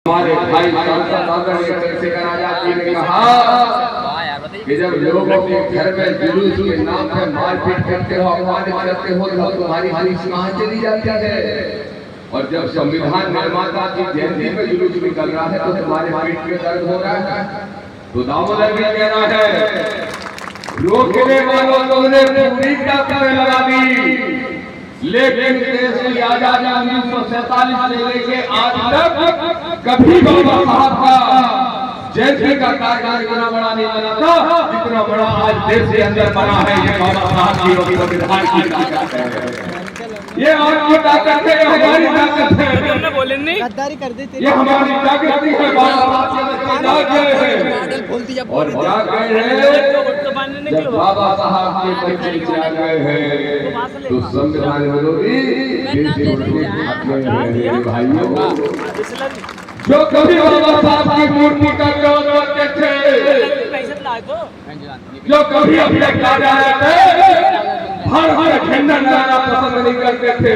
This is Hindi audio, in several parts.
हमारे भाई सांसद आदरणीय चंद्रशेखर आजाद जी ने कहा कि जब लोगों के घर में जुलूस के नाम पे मारपीट करते हो, अपमानित करते हो, तो तुम्हारी फीस कहाँ चली जाती है। और जब संविधान निर्माता की जयंती में जुलूस निकल रहा है तो तुम्हारे पेट में दर्द हो रहा है। तो दामोदर भी कहना है, रोकने वालों को पूरी ताकत लगा दी, लेकिन देश की आजादी 1947 से लेके आज तक कभी बाबा साहब का जयंती का कार्यक्रम इतना बड़ा नहीं बना था जितना बड़ा आज देश के अंदर बना है। ये बाबा साहब की संविधान की ताकत है, ये आपकी ताकत है, हमारी ताकत है। बोले नहीं गद्दारी कर देते, ये हमारी ताकत है। बाबा साहब जाग गए हैं और जाग गए हैं। जब बाबा साहब के बच्चे जाग गए हैं तो संविधान विरोधी भाइयों, जो कभी बाबा साहब की मूर्ति का विरोध करते थे, जो कभी अपने कार्यालय में हर झंडा लगाना पसंद नहीं करते थे,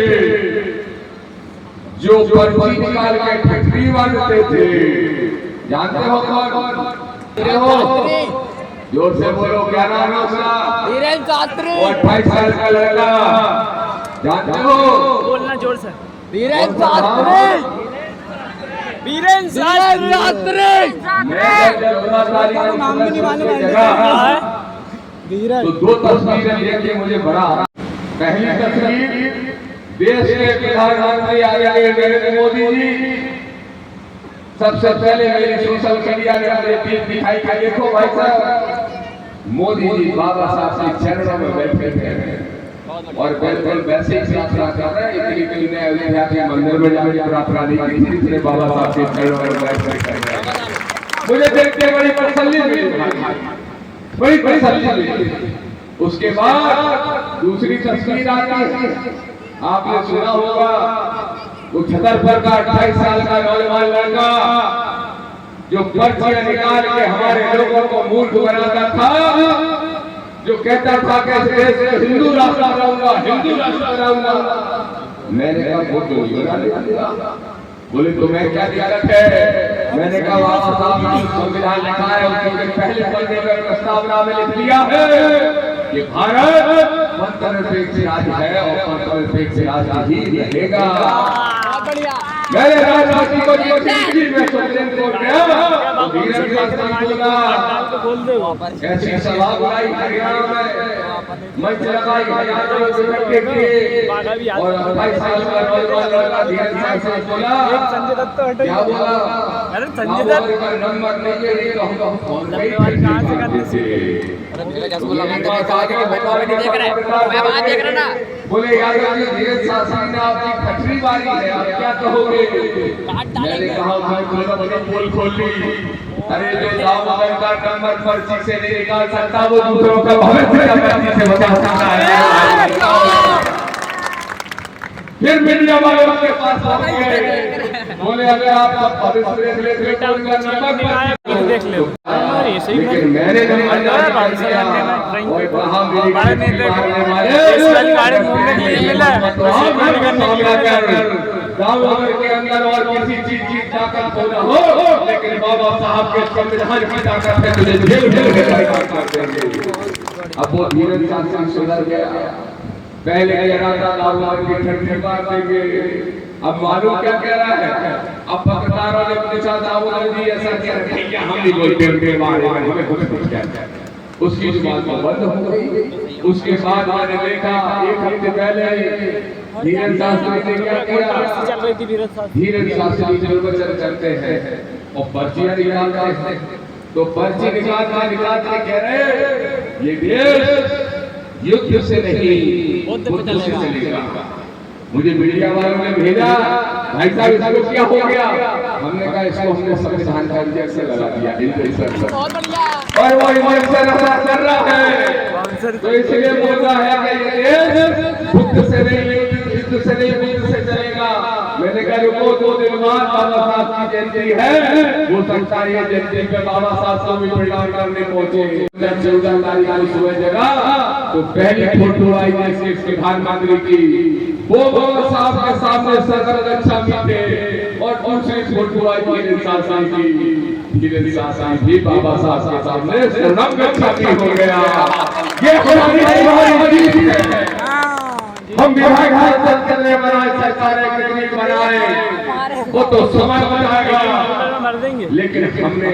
जो पर्ची निकाल के ठट्टी बांटते थे, जानते हो कौन? जोर से बोलो, क्या नाम है उसका? वीरेंद्र शास्त्री। 28 साल का लड़का, जानते हो? बोलना जोर से। वीरेंद्र शास्त्री, वीरेंद्र शास्त्री। नाम भी नहीं मालूम है। तो दो तस्वीरें देख के मुझे बड़ा, पहली तस्वीर देश के प्रधानमंत्री आदरणीय नरेंद्र मोदी जी सबसे पहले मेरी सोशल मीडिया में फीड दिखाई कि देखो भाई साहब, मोदी जी बाबा साहब के चरणों में बैठे थे और बिल्कुल वैसे ही प्रार्थना कर रहे हैं। इतनी ने अयोध्या के मंदिर में जाकर प्रार्थना नहीं की, इसलिए बाबा साहब के चरणों में बैठ। मुझे देख के बड़ी तसल्ली मिली, बड़ी तसल्ली मिली। उसके बाद दूसरी तस्वीर आती है, आपने सुना होगा, वो छतरपुर का 28 साल का नौजवान लड़का जो पर्चियां निकाल के हमारे लोगों को मूर्ख बनाता था, जो कहता था कि देश में हिंदू राष्ट्र बनाऊंगा, हिंदू राष्ट्र बनाऊंगा। मैंने कहा वो बोले तुम्हें क्या दिक्कत है? मैंने कहा बाबा साहब ने संविधान लिखा है, उसके पहले पन्ने में प्रस्तावना में लिख दिया है कि भारत धर्मनिरपेक्ष राज्य है और धर्मनिरपेक्ष राज्य ही रहेगा। मैंने राजनीति को जिंदगी में सुप्रीम कोर्ट गया, वीरेंद्र शास्त्री बोला ऐसी सभा बुलाई हरियाणा में, मंच लगाई हरियाणा में बैठे थे और 28 साल का नौजवान लड़का वीरेंद्र शास्त्री बोला, क्या बोला? संजय दत्त का नंबर नहीं है तो हम फोन पे कहां से करते थे? बोले यार वीरेंद्र शास्त्री ने आपकी छठवीं बारी है, आप क्या कहोगे? मैंने कहा भाई पोल खोल ली, अरे जो दामोदर का नंबर पर्ची से नहीं निकाल सकता वो दूसरों का भविष्य पर्ची से बता सकता है। फिर मीडिया वाले उसके पास पहुंचे, बोले अगर आप भविष्य देख लेते तो उनका नंबर देख लो। लेकिन मैंने दामोदर के अंदर और किसी चीज की ताकत तो न हो, लेकिन बाबा साहब के संविधान की ताकत है, तुझे जेल कर देंगे। अब वो वीरेंद्र शास्त्री सुधर गया, पहले कह रहा था दामोदर की ठंडी मार देंगे, अब मालूम क्या कह रहा है? अब पत्रकारों ने पूछा दामोदर जी ऐसा क्या रखिए, हम भी बोलते उनके बारे में हमें कुछ क्या, उसकी जुबान तो बंद हो गई। उसके बाद मैंने देखा एक हफ्ते पहले वीरेंद्र शास्त्री ने क्या किया, वीरेंद्र शास्त्री जो वचन करते हैं और पर्चियां निकालते हैं, तो पर्ची निकालते कह रहे ये देश युद्ध से नहीं बुद्ध से चलेगा। मुझे मीडिया वालों ने भेजा, भाई साहब इसको क्या हो गया? हमने कहा इसको हमने संविधान का इंजेक्शन लगा दिया, और वो इंजेक्शन असर कर रहा है, तो इसलिए बोल रहा है कि ये बुद्ध से नहीं युद्ध से नहीं बुद्ध से चलेगा। मैंने मैंने कहा रुको 2 दिन बाद बाबा साहब की जयंती है, हो सकता है ये जयंती पे बाबा साहब को भी प्रणाम करने पहुंचे। जब 14 तारीख को सुबह जगा तो पहली फोटो आई जैसे प्रधानमंत्री की, वो बाबा साहब के सामने सदर रक्षा भी थे, और दूसरी फोटो आई धीरेन्द्र शाह की, धीरेन्द्र शाह भी बाबा साहब के सामने सदर रक्षा भी हो गया। ये हमारी जीत है। हम विभाग करने बनाए, सरकारें कितनी बनाए, वो तो समय बनाएगा, लेकिन हमने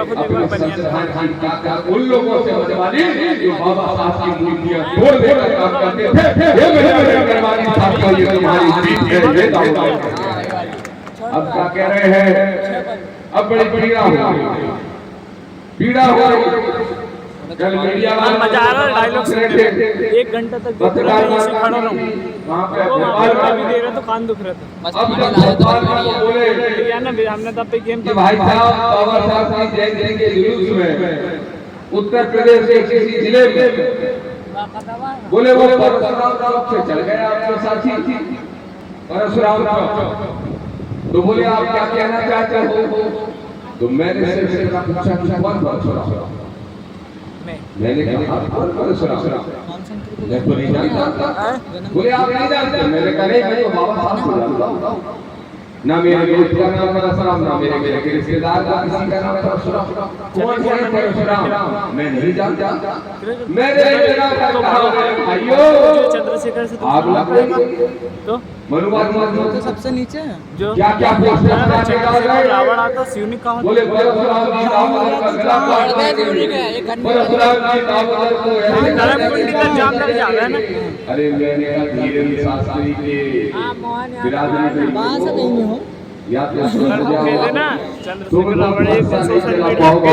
अपने संस्थान की ताकत उन लोगों से बचवानी जो बाबा साहब की मूर्तियां तोड़ देकर काम करते थे। ये मेरे अग्रवाली साहब का ये हमारी जीत है, ये दावा है। अब क्या कह रहे हैं, अब बड़ी पीड़ा हो रही। कल मीडिया वाले मजा आ रहा है डायलॉग सुन के, 1 घंटा तक खड़ा रहूं, वहां पे भी दे रहे तो कान दुख रहा था। अब जब बोले या ना हमने तब पे गेम कि भाई साहब बाबा साहब की जयंती के जुलूस में उत्तर प्रदेश के किसी जिले में बोले वो परशुराम चौक से चल गए आपके साथी, परशुराम चौक। तो बोले आप क्या कहना चाहते हो? तो मैंने से पूछा कि कौन परशुराम? मैंने कहा कौन परशुराम? मैं तो नहीं जानता। बोले आप नहीं जानते? मैंने कहा नहीं, मैं तो बाबा साहब को जानता हूं। ना मेरे दोस्त का नाम परशुराम, ना मेरे रिश्तेदार का किसी का नाम परशुराम। कौन है परशुराम? मैं नहीं जानता। मेरे इतना भाइयों चंद्रशेखर से आप तो मनुवाद तो सबसे नीचे है जो क्या पोस्टर रावण आता सिवनी का बोले परशुराम जी दामोदर का गला काट दे, परशुराम जी दामोदर को ऐसे कुंडी का जाम कर जा रहा है ना। अरे मैंने कहा धीरेन्द्र शास्त्री के बिरादरी में हो या तो कहते ना चंद्रशेखर रावण एक दिन सोशल मीडिया पे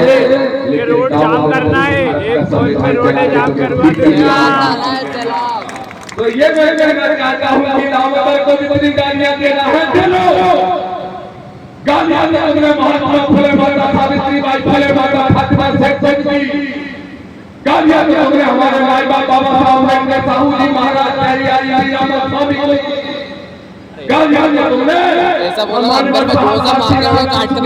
ये रोड जाम करना है, एक सोच में रोड जाम करवा देना। तो ये मैं कहना चाहता हूँ कि दामोदर को भी मुझे गालियां देना है, चलो गालियां दे उन्हें महात्मा फुले माता सावित्रीबाई फुले माता फातिमा सेठजी, गालियां दे उन्हें हमारे माई बाप बाबा साहब अम्बेडकर साहू जी महाराज प्यारी रामत स्वामी को, गालियां दे उन्हें ऐसा बोला अंदर में डोसा मारने वाला काट के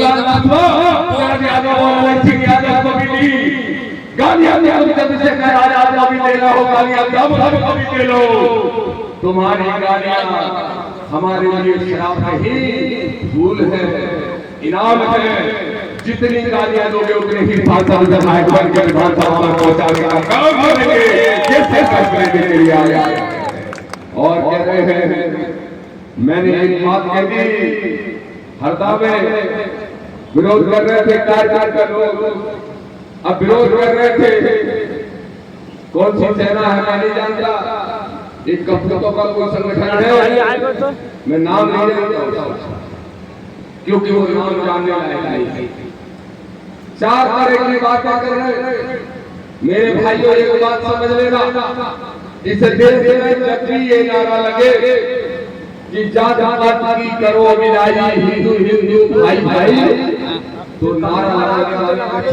गालियां दे चंद्रशेखर आजाद का भी लेना हो, गालियां दामोदर का भी ले लो। तुम्हारी गालियां हमारे लिए शराब नहीं, फूल है, इनाम है। जितनी गालियां दोगे उतने ही सांसद विधायक बन के विधानसभा में पहुंचाने का काम करेंगे। ये फैसले के लिए आया और कह रहे हैं, मैंने एक बात कह दी, हरदा में विरोध कर रहे थे कार्यकर्ता लोग, अब विरोध कर रहे थे। कौन सी सेना है मैं नहीं जानता, एक कपड़ों का कोई संगठन है, तो मैं नाम नहीं जानता क्योंकि वो नाम जानने लायक नहीं। 4 तरह की बातें कर रहे। मेरे भाइयों एक बात समझ लेना, इस देश में जब भी ये नारा लगे कि जात पात की करो विदाई, हिंदू हिंदू भाई भाई, तो नारा लगाने वाले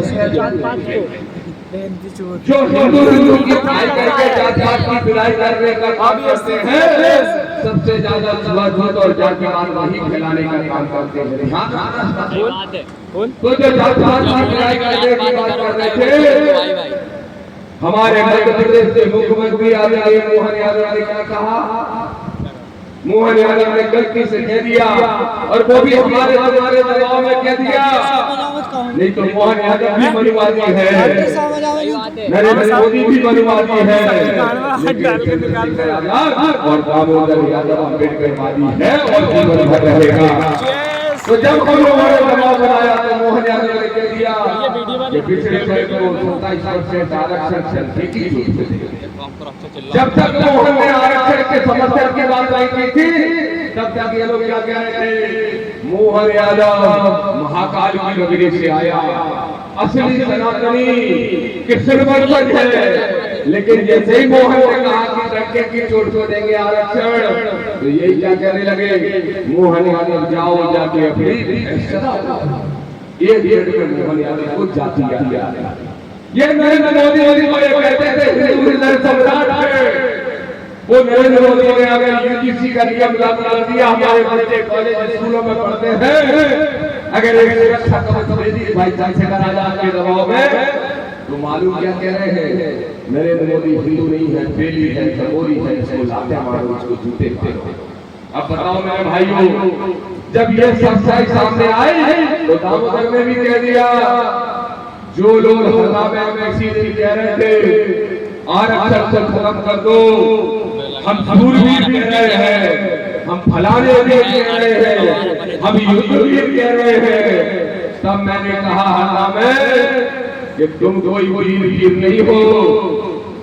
जो हिंदू की भाई करके जात पात की विदाई करने का काम करते हैं, सबसे ज्यादा छुआछूत और जातिवाद वही फैलाने का काम करते हैं। तो जो जात पात की विदाई करने की बात कर रहे थे, हमारे मध्य प्रदेश के मुख्यमंत्री आदरणीय मोहन यादव ने क्या कहा? मोहन यादव ने गलती से कह दिया, और वो भी हमारे दबाव में कह दिया, नहीं तो मोहन यादव भी मनुवादी है, नरेंद्र मोदी भी मनुवादी है, और दामोदर यादव अम्बेडकरवादी है और जीवन भर रहेगा। तो जब हम लोगों ने दबाव बनाया तो मोहन यादव ने कह दिया कि पिछले वर्ग को 27% आरक्षण की। जब तक मोहन ने आरक्षण के समर्थन की बात नहीं की थी, तब तक ये लोग क्या कह रहे थे? मोहन यादव महाकाल की नगरी से आया, असली सनातनी कृष्ण वंशज है। लेकिन जैसे ही मोहन ने कहा कि लड़के की चोट को देंगे आरक्षण, तो यही क्या कहने लगे? मोहन यादव जाओ जाके अपनी ये मोहन यादव को जाति ये नरेंद्र मोदी बड़े कहते थे हिंदू सम्राट है, वो नरेंद्र मोदी ने अगर यूजीसी का नियम लागू कर दिया, हमारे बच्चे कॉलेज स्कूलों में पढ़ते हैं, अगर एक सुरक्षा कवच दे दी भाई चंद्रशेखर आजाद के दबाव में, तो मालूम क्या कह रहे हैं, नरेंद्र मोदी हिंदू नहीं है, बेली है, सबोरी है, इसको लाते मारो, इसको जूते मारो। अब बताओ मेरे भाइयों, जब ये सच्चाई सामने आई तो दामोदर ने भी कह दिया, जो लोग हल्ला में सीधे कह रहे थे आरक्षण से खत्म कर दो, हम सूरवीर कह रहे हैं, हम फलाने भी कह रहे हैं, हम युद्धवीर कह रहे हैं, तब मैंने कहा हल्ला में कि तुम कोई वीर नहीं हो,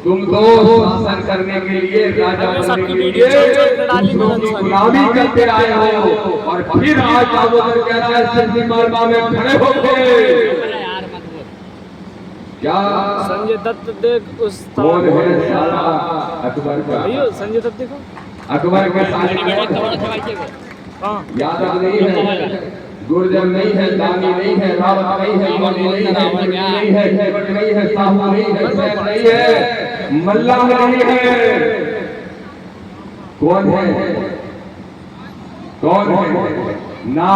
तुम तो शासन करने के लिए, राजा बनने के लिए दूसरों की गुलामी करते आए हो। और फिर आज दामोदर कह रहा है सिंधी मार्बा में खड़े होके क्या संजय दत्त देख उस कौन है साला अकबर का, संजय दत्त देखो अकबर के साले यादव नहीं है, गुर्जर नहीं है, दानी नहीं है, रावत नहीं है, मोदी नहीं है, खैबर नहीं है, साहू नहीं है, सैद नहीं है, मल्लाह नहीं है, कौन है, कौन है? ना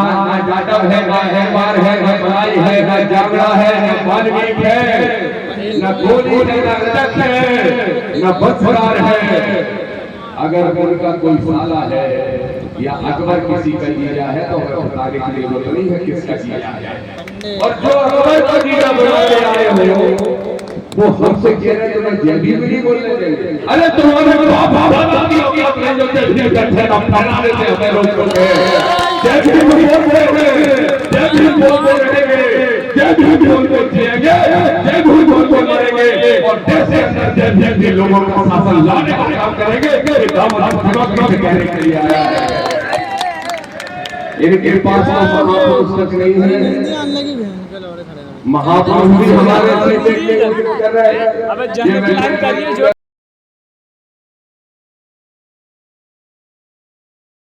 जाटव है, ना हैवार है, ना बड़ाई है, ना जागड़ा है, ना वाल्मीकि है, ना गोली है, ना रजक है, ना बंसरार है। अगर उनका कोई साला है या अकबर किसी का जीजा है तो हमें बताने की जरूरत नहीं है किसका जीजा है। और जो अकबर का जीजा बनाते आए हो वो हमसे कह रहे हैं मैं जल्दी भी नहीं बोलने देंगे। अरे तुम्हारे दादी होगी अपने जो जल्दी बैठे ना फैला देते हमें रोक रोके, जल्दी बोल रहेंगे, जल्दी बोल जिएंगे, जल्दी बोल मरेंगे और देश के अंदर जल्दी लोगों को शासन लाने का काम करेंगे। दामोदर कहने के लिए आया है, इनके पास महापुरुष तक नहीं है, महापुरुष भी हमारे कर रहे हैं। अब जंग प्लान करिए जो